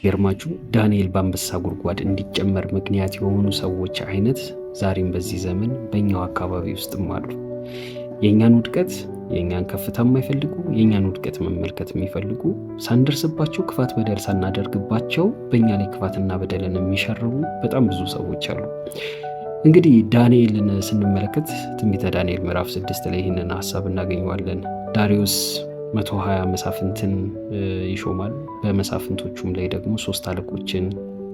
ገርማችሁ ዳንኤል በአንበሳ ጉድጓድ እንዲጨመር ምክንያት የሆኑ ሰዎች አይነት ዛሬም በዚህ ዘመን በእኛው አካባቢ ውስጥም አሉ። የእኛን ውድቀት የእኛን ከፍታ የማይፈልጉ የእኛን ውድቀት መመልከት የሚፈልጉ ሳንደርስባቸው ክፋት በደል ሳናደርግባቸው በእኛ ላይ ክፋትና በደልን የሚሸርቡ በጣም ብዙ ሰዎች አሉ። እንግዲህ ዳንኤልን ስንመለከት ትንቢተ ዳንኤል ምዕራፍ 6 ላይ ይህንን ሀሳብ እናገኘዋለን። ዳሪዮስ 120 መሳፍንትን ይሾማል። በመሳፍንቶቹም ላይ ደግሞ 3 አለቆችን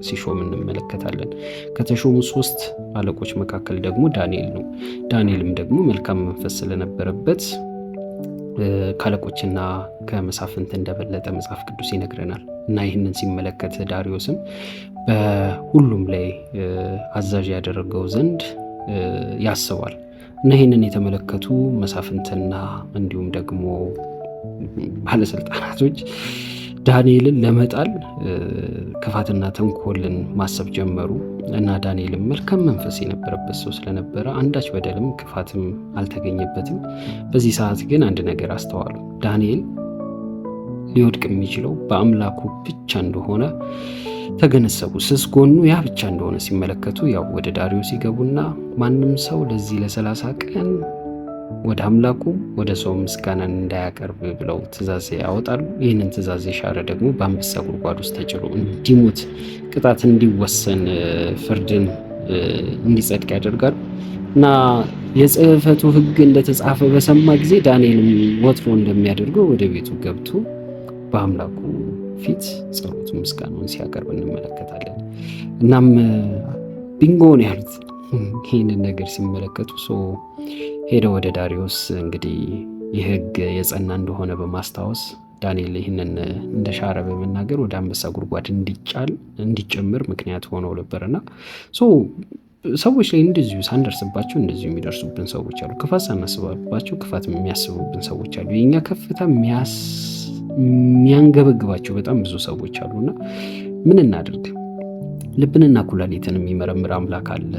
ሲሾም እንመለከታለን። ከተሾሙ 3 አለቆች መካከል ደግሞ ዳንኤል ነው። ዳንኤልም ደግሞ መልካም መንፈስ ስለነበረበት ከአለቆችና ከመሳፍንት እንደበለጠ መጽሐፍ ቅዱስ ይነግረናል። እና ይህንን ሲመለከት ዳሪዮስም በሁሉም ላይ አዛዥ ያደረገው ዘንድ ያስባል። እና ይህንን የተመለከቱ መሳፍንትና እንዲሁም ደግሞ ባለስልጣናቶች ዳንኤልን ለመጣል ክፋትና ተንኮልን ማሰብ ጀመሩ። እና ዳንኤልም መልካም መንፈስ የነበረበት ሰው ስለነበረ አንዳች በደልም ክፋትም አልተገኘበትም። በዚህ ሰዓት ግን አንድ ነገር አስተዋሉ። ዳንኤል ሊወድቅ የሚችለው በአምላኩ ብቻ እንደሆነ ተገነዘቡ። ስስ ጎኑ ያ ብቻ እንደሆነ ሲመለከቱ ያው ወደ ዳሪዮስ ሲገቡና ማንም ሰው ለዚህ ለ30 ቀን ወደ አምላኩ ወደ ሰው ምስጋናን እንዳያቀርብ ብለው ትእዛዝ ያወጣሉ። ይህንን ትእዛዝ የሻረ ደግሞ በአንበሳ ጉድጓድ ውስጥ ተጭሎ እንዲሞት ቅጣት እንዲወሰን ፍርድን እንዲጸድቅ ያደርጋሉ። እና የጽሕፈቱ ሕግ እንደተጻፈ በሰማ ጊዜ ዳንኤልም ወትሮ እንደሚያደርገው ወደ ቤቱ ገብቶ በአምላኩ ፊት ጸሎቱ ምስጋናውን ሲያቀርብ እንመለከታለን። እናም ቢንጎን ያሉት ይህንን ነገር ሲመለከቱ ሄደ ወደ ዳሪዮስ እንግዲህ ይህ ሕግ የጸና እንደሆነ በማስታወስ ዳንኤል ይህንን እንደሻረ በመናገር ወደ አንበሳ ጉድጓድ እንዲጨምር ምክንያት ሆነው ነበርና ሰዎች ላይ እንደዚሁ ሳንደርስባቸው እንደዚሁ የሚደርሱብን ሰዎች አሉ። ክፋት ሳናስባባቸው ክፋት የሚያስቡብን ሰዎች አሉ። የኛ ከፍታ የሚያንገበግባቸው በጣም ብዙ ሰዎች አሉና ምን እናድርግ? ልብንና ኩላሊትን የሚመረምር አምላክ አለ።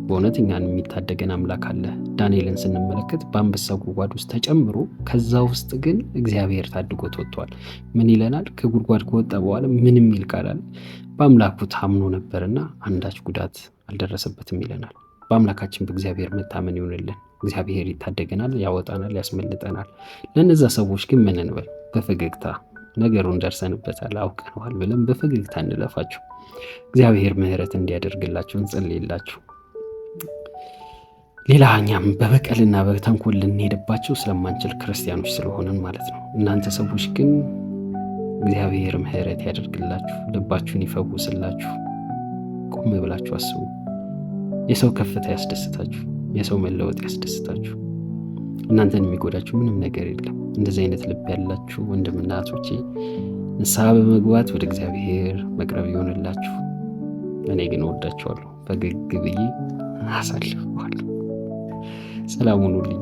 በእውነት እኛን የሚታደገን አምላክ አለ። ዳንኤልን ስንመለከት በአንበሳ ጉድጓድ ውስጥ ተጨምሮ ከዛ ውስጥ ግን እግዚአብሔር ታድጎት ወጥቷል። ምን ይለናል? ከጉድጓድ ከወጣ በኋላ ምንም ይል ቃላል በአምላኩ ታምኖ ነበርና አንዳች ጉዳት አልደረሰበትም ይለናል። በአምላካችን በእግዚአብሔር መታመን ይሁንልን። እግዚአብሔር ይታደገናል፣ ያወጣናል፣ ያስመልጠናል። ለነዛ ሰዎች ግን ምን እንበል? በፈገግታ ነገሩን ደርሰንበታል አውቀነዋል ብለን በፈገግታ እንለፋቸው። እግዚአብሔር ምሕረት እንዲያደርግላችሁ እንጸልይላችሁ። ሌላ እኛም በበቀልና በተንኮል ልንሄድባቸው ስለማንችል ክርስቲያኖች ስለሆንን ማለት ነው። እናንተ ሰዎች ግን እግዚአብሔር ምሕረት ያደርግላችሁ፣ ልባችሁን ይፈውስላችሁ። ቆም ብላችሁ አስቡ። የሰው ከፍታ ያስደስታችሁ፣ የሰው መለወጥ ያስደስታችሁ። እናንተን የሚጎዳችሁ ምንም ነገር የለም። እንደዚህ አይነት ልብ ያላችሁ ወንድምና እህቶቼ ንስሐ በመግባት ወደ እግዚአብሔር መቅረብ ይሆንላችሁ። እኔ ግን እወዳችኋለሁ። ፈገግ ብዬ አሳልፈዋለሁ። ሰላም ሁኑልኝ።